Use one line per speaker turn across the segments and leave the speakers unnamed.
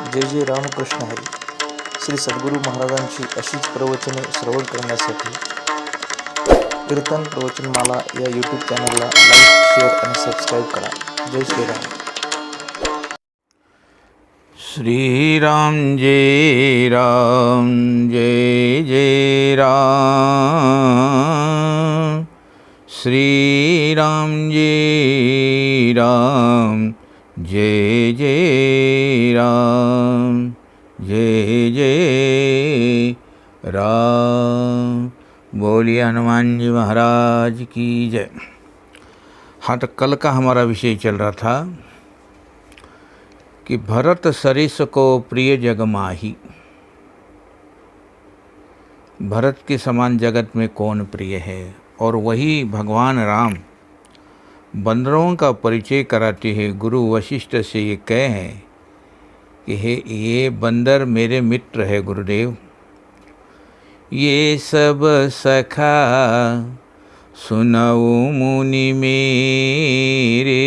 जय जय रामकृष्ण हरी. श्री सद्गुरू महाराजांची अशीच प्रवचने श्रवण करण्यासाठी कीर्तन प्रवचनमाला या यूट्यूब चॅनलला लाईक, शेअर आणि सबस्क्राईब करा. जय श्रीराम.
श्रीराम जय राम जय जय राम. श्रीराम जय राम जय जय राम जय जय राम. बोलिए हनुमान जी महाराज की जय. हाँ, तो कल का हमारा विषय चल रहा था कि भरत सरिस को प्रिय जग माही. भरत के समान जगत में कौन प्रिय है. और वही भगवान राम बंदरों का परिचय कराते हैं. गुरु वशिष्ठ से ये कहे हैं कि हे ये बंदर मेरे मित्र है गुरुदेव. ये सब सखा सुनऊ मुनि मेरे,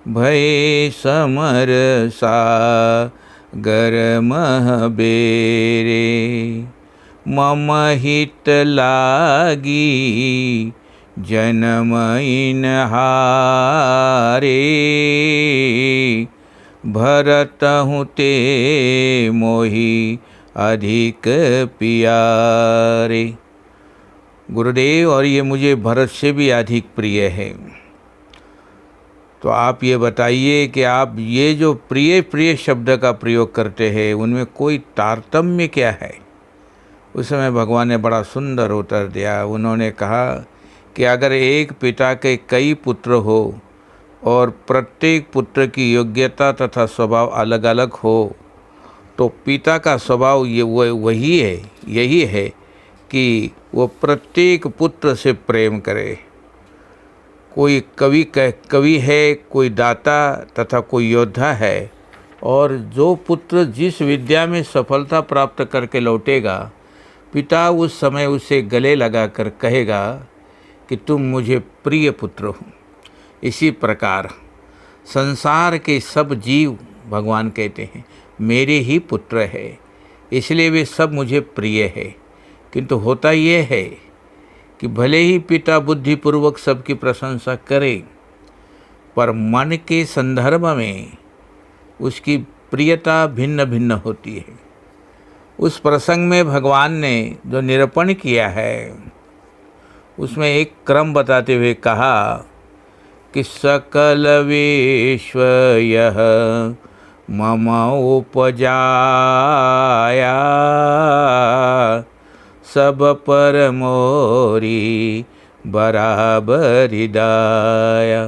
भय समर सागर मह बेरे. मम हित लागी जन्म इन हारे, भरत हूँ ते मोहि अधिक प्यारे. गुरुदेव, और ये मुझे भरत से भी अधिक प्रिय है. तो आप ये बताइए कि आप ये जो प्रिय प्रिय शब्द का प्रयोग करते हैं उनमें कोई तारतम्य क्या है. उस समय भगवान ने बड़ा सुंदर उत्तर दिया. उन्होंने कहा कि अगर एक पिता के कई पुत्र हो और प्रत्येक पुत्र की योग्यता तथा स्वभाव अलग अलग हो तो पिता का स्वभाव यही है कि वो प्रत्येक पुत्र से प्रेम करे. कोई कवि है, कोई दाता तथा कोई योद्धा है. और जो पुत्र जिस विद्या में सफलता प्राप्त करके लौटेगा, पिता उस समय उसे गले लगाकर कहेगा कि तुम मुझे प्रिय पुत्र हो. इसी प्रकार संसार के सब जीव भगवान कहते हैं मेरे ही पुत्र है, इसलिए वे सब मुझे प्रिय है. किंतु होता ये है कि भले ही पिता बुद्धिपूर्वक सबकी प्रशंसा करे, पर मन के संदर्भ में उसकी प्रियता भिन्न भिन्न होती है. उस प्रसंग में भगवान ने जो निरूपण किया है उसमें एक क्रम बताते हुए कहा कि सकल विश्व यह मम उपजाया, सब पर मोरी बराबरि दाया.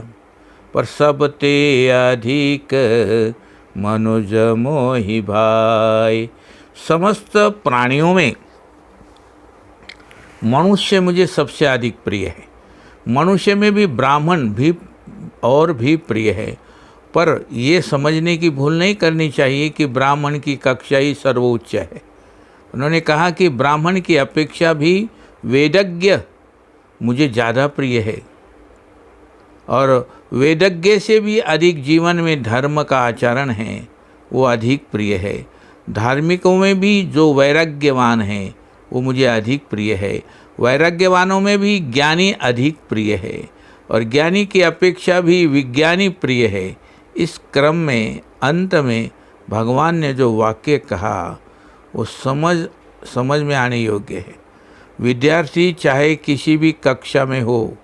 पर सब ते अधिक मनुज मोहि भाई. समस्त प्राणियों में मनुष्य मुझे सबसे अधिक प्रिय है. मनुष्य में भी ब्राह्मण भी और भी प्रिय है. पर ये समझने की भूल नहीं करनी चाहिए कि ब्राह्मण की कक्षा ही सर्वोच्च है. उन्होंने कहा कि ब्राह्मण की अपेक्षा भी वेदज्ञ मुझे ज़्यादा प्रिय है. और वेदज्ञ से भी अधिक जीवन में धर्म का आचरण है वो अधिक प्रिय है. धार्मिकों में भी जो वैराग्यवान है वो मुझे अधिक प्रिय है. वैराग्यवानों में भी ज्ञानी अधिक प्रिय है. और ज्ञानी की अपेक्षा भी विज्ञानी प्रिय है. इस क्रम में अंत में भगवान ने जो वाक्य कहा वो समझ में आने योग्य है. विद्यार्थी चाहे किसी भी कक्षा में हो,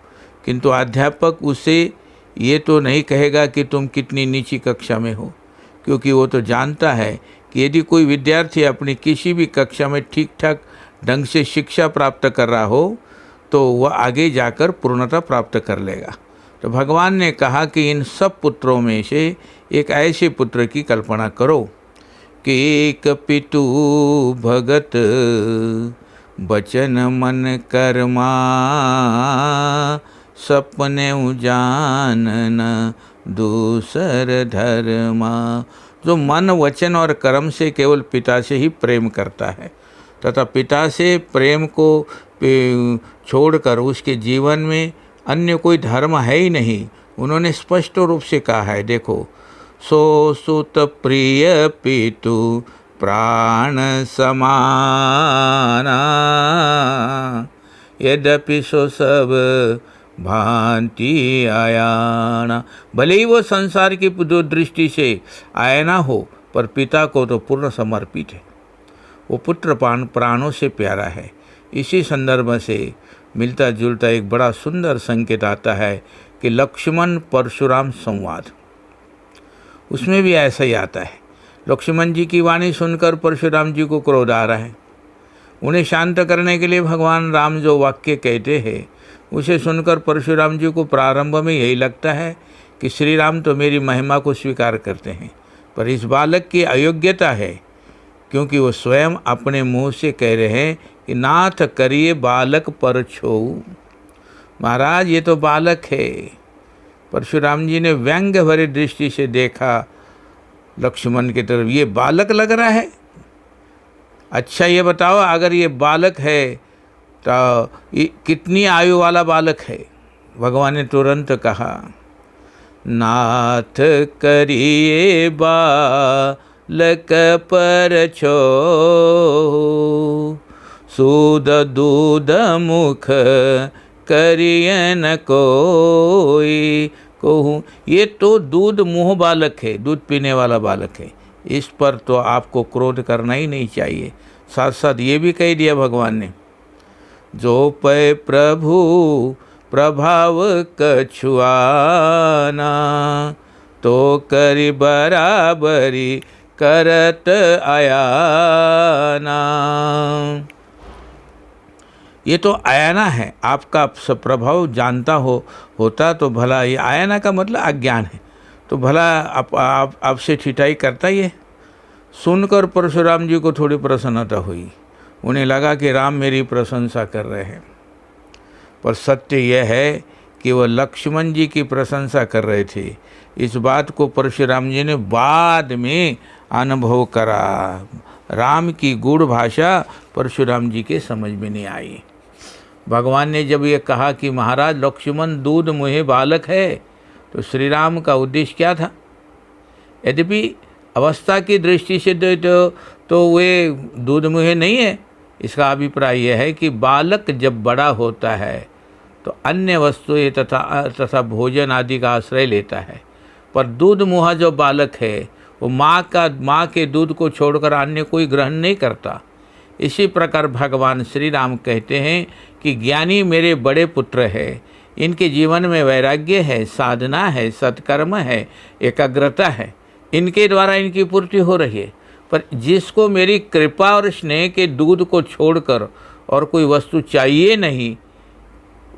किंतु अध्यापक उसे ये तो नहीं कहेगा कि तुम कितनी नीची कक्षा में हो, क्योंकि वो तो जानता है कि यदि कोई विद्यार्थी अपनी किसी भी कक्षा में ठीक ठाक ढंग से शिक्षा प्राप्त कर रहा हो तो वह आगे जाकर पूर्णता प्राप्त कर लेगा. तो भगवान ने कहा कि इन सब पुत्रों में से एक ऐसे पुत्र की कल्पना करो कि एक पितु भगत बचन मन कर्मा, सपने जानन दूसर धर्मा. जो मन वचन और कर्म से केवल पिता से ही प्रेम करता है तथा पिता से प्रेम को छोड़कर उसके जीवन में अन्य कोई धर्म है ही नहीं, उन्होंने स्पष्ट रूप से कहा है। देखो, सो सुत प्रिय पितु प्राण समाना, यद्यपि सो सब भांति आयाना। भले ही वो संसार की दृष्टि से आयना हो, पर पिता को तो पूर्ण समर्पित है। वो पुत्र प्राणों से प्यारा है। इसी संदर्भ से मिलता जुलता एक बड़ा सुंदर संकेत आता है कि लक्ष्मण परशुराम संवाद, उसमें भी ऐसा ही आता है। लक्ष्मण जी की वाणी सुनकर परशुराम जी को क्रोध आ रहा है। उन्हें शांत करने के लिए भगवान राम जो वाक्य कहते हैं, उसे सुनकर परशुराम जी को प्रारंभ में यही लगता है कि श्री राम तो मेरी महिमा को स्वीकार करते हैं, पर इस बालक की अयोग्यता है, क्योंकि वो स्वयं अपने मुंह से कह रहे हैं कि नाथ करिए बालक पर छोऊ। महाराज ये तो बालक है। परशुराम जी ने व्यंग्य भरी दृष्टि से देखा लक्ष्मण की तरफ, ये बालक लग रहा है। अच्छा ये बताओ, अगर ये बालक है तो कितनी आयु वाला बालक है? भगवान ने तुरंत कहा, नाथ करिए बालक पर छोऊ, सूद दूध मुख करिए न कोई कहूँ। ये तो दूध मुँह बालक है, दूध पीने वाला बालक है। इस पर तो आपको क्रोध करना ही नहीं चाहिए। साथ साथ ये भी कह दिया भगवान ने, जो पै प्रभु प्रभाव कछुआना, तो करी बराबरी करत आयाना। ये तो आयाना है, आपका प्रभाव जानता होता तो भला। ये आयाना का मतलब अज्ञान है, तो भला आपसे ठिठाई करता ही है। सुनकर परशुराम जी को थोड़ी प्रसन्नता हुई। उन्हें लगा कि राम मेरी प्रशंसा कर रहे हैं, पर सत्य यह है कि वह लक्ष्मण जी की प्रशंसा कर रहे थे। इस बात को परशुराम जी ने बाद में अनुभव करा। राम की गूढ़ भाषा परशुराम जी के समझ में नहीं आई। भगवान ने जब ये कहा कि महाराज लक्ष्मण दूध मुहे बालक है, तो श्री राम का उद्देश्य क्या था? यद्यपि अवस्था की दृष्टि से तो वे दूध मुहे नहीं है। इसका अभिप्राय यह है कि बालक जब बड़ा होता है तो अन्य वस्तुएं तथा भोजन आदि का आश्रय लेता है, पर दूध मुहा जो बालक है वो माँ के दूध को छोड़कर अन्य कोई ग्रहण नहीं करता। इसी प्रकार भगवान श्री राम कहते हैं कि ज्ञानी मेरे बड़े पुत्र है, इनके जीवन में वैराग्य है, साधना है, सत्कर्म है, एकाग्रता है, इनके द्वारा इनकी पूर्ति हो रही है। पर जिसको मेरी कृपा और स्नेह के दूध को छोड़कर और कोई वस्तु चाहिए नहीं,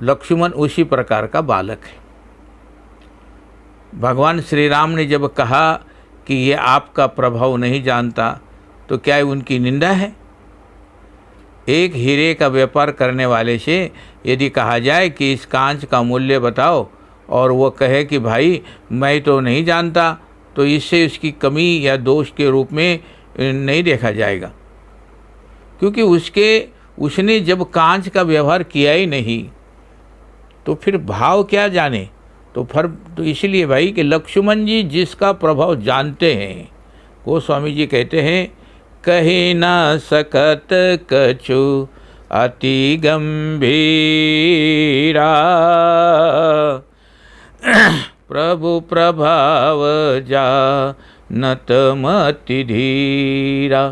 लक्ष्मण उसी प्रकार का बालक है। भगवान श्री राम ने जब कहा कि ये आपका प्रभाव नहीं जानता, तो क्या उनकी निंदा है? एक हीरे का व्यापार करने वाले से यदि कहा जाए कि इस कांच का मूल्य बताओ, और वो कहे कि भाई मैं तो नहीं जानता, तो इससे उसकी कमी या दोष के रूप में नहीं देखा जाएगा, क्योंकि उसने जब कांच का व्यवहार किया ही नहीं, तो फिर भाव क्या जाने। तो इसलिए भाई कि लक्ष्मण जी जिसका प्रभाव जानते हैं, गोस्वामी जी कहते हैं, कही न सकत कछु अति गंभीरा, प्रभु प्रभाव जानत मति धीरा।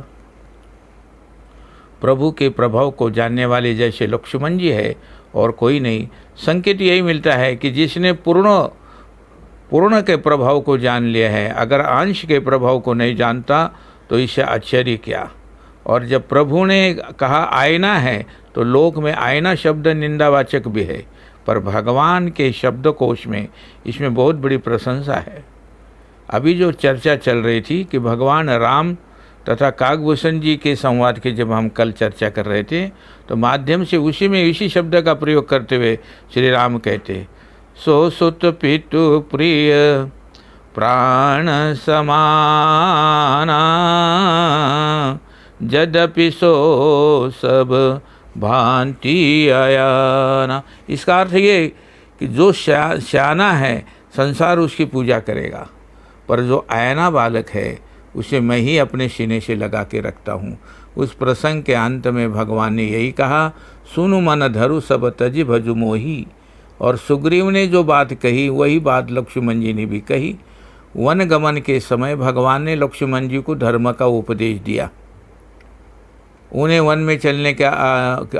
प्रभु के प्रभाव को जानने वाले जैसे लक्ष्मण जी है और कोई नहीं। संकेत यही मिलता है कि जिसने पूर्ण के प्रभाव को जान लिया है, अगर अंश के प्रभाव को नहीं जानता तो इससे आश्चर्य क्या। और जब प्रभु ने कहा आईना है, तो लोक में आईना शब्द निंदावाचक भी है, पर भगवान के शब्दकोश में इसमें बहुत बड़ी प्रशंसा है। अभी जो चर्चा चल रही थी कि भगवान राम तथा काकभूषण जी के संवाद की जब हम कल चर्चा कर रहे थे, तो माध्यम से इसी शब्द का प्रयोग करते हुए श्री राम कहते, सो सुत पितु प्रिय प्राण समाना, यद्यपि सो सब भांति आयाना। इसका अर्थ ये कि जो श्याना है संसार उसकी पूजा करेगा, पर जो आयना बालक है उसे मैं ही अपने सीने से लगा के रखता हूँ। उस प्रसंग के अंत में भगवान ने यही कहा, सुनु मन धरु सब तजि भजु मोही। और सुग्रीव ने जो बात कही वही बात लक्ष्मण जी ने भी कही। वन गमन के समय भगवान ने लक्ष्मण जी को धर्म का उपदेश दिया। उन्हें वन में चलने का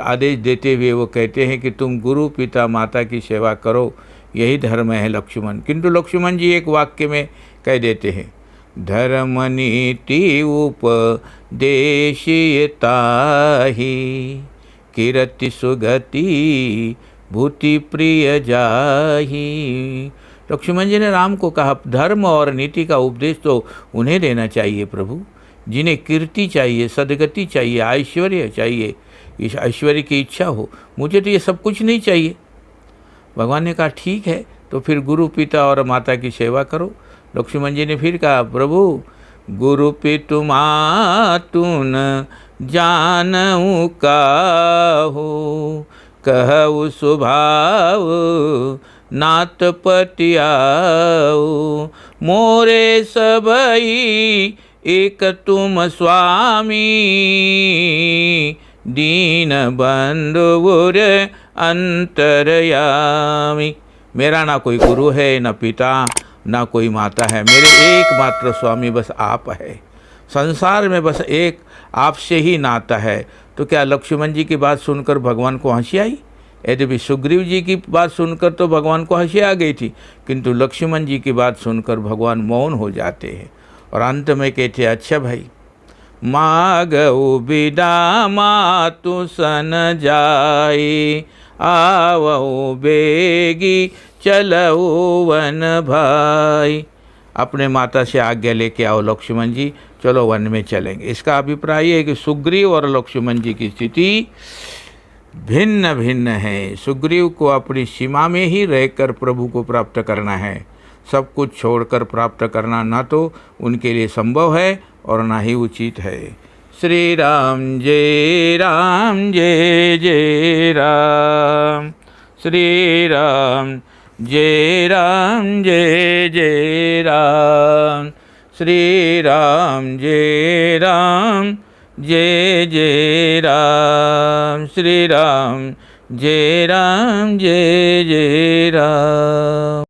आदेश देते हुए वो कहते हैं कि तुम गुरु पिता माता की सेवा करो, यही धर्म है लक्ष्मण। किंतु लक्ष्मण जी एक वाक्य में कह देते हैं, धर्म नीति उपदेशियताहि कीरति सुगति भूति प्रिय जाहि। लक्ष्मण जी ने राम को कहा, धर्म और नीति का उपदेश तो उन्हें देना चाहिए प्रभु जिन्हें कीर्ति चाहिए, सदगति चाहिए, ऐश्वर्य चाहिए, इस ऐश्वर्य की इच्छा हो। मुझे तो ये सब कुछ नहीं चाहिए। भगवान ने कहा ठीक है, तो फिर गुरु पिता और माता की सेवा करो। लक्ष्मण जी ने फिर कहा, प्रभु गुरु पितु मातु न जानऊ काहू, कहऊ स्वभाव नात पतियाऊ, मोरे सबई एक तुम स्वामी, दीन बंधुर अंतरयामी। मेरा ना कोई गुरु है, न पिता, ना कोई माता है, मेरे एकमात्र स्वामी बस आप है। संसार में बस एक आपसे ही नाता है। तो क्या लक्ष्मण जी की बात सुनकर भगवान को हंसी आई? यद्यपि सुग्रीव जी की बात सुनकर तो भगवान को हंसी आ गई थी, किंतु लक्ष्मण जी की बात सुनकर भगवान मौन हो जाते हैं और अंत में कहते, अच्छा भाई, मागऊ बिदा मातु सन जाई, आवऊ बेगी चलऊ वन भाई। अपने माता से आज्ञा लेके आओ लक्ष्मण जी, चलो वन में चलेंगे। इसका अभिप्राय है कि सुग्रीव और लक्ष्मण जी की स्थिति भिन्न भिन्न है। सुग्रीव को अपनी सीमा में ही रहकर प्रभु को प्राप्त करना है। सब कुछ छोड़कर प्राप्त करना ना तो उनके लिए संभव है और ना ही उचित है। श्री राम जय जय राम, श्री राम जय जय राम, श्री राम जय जय राम, श्री राम जय जय राम।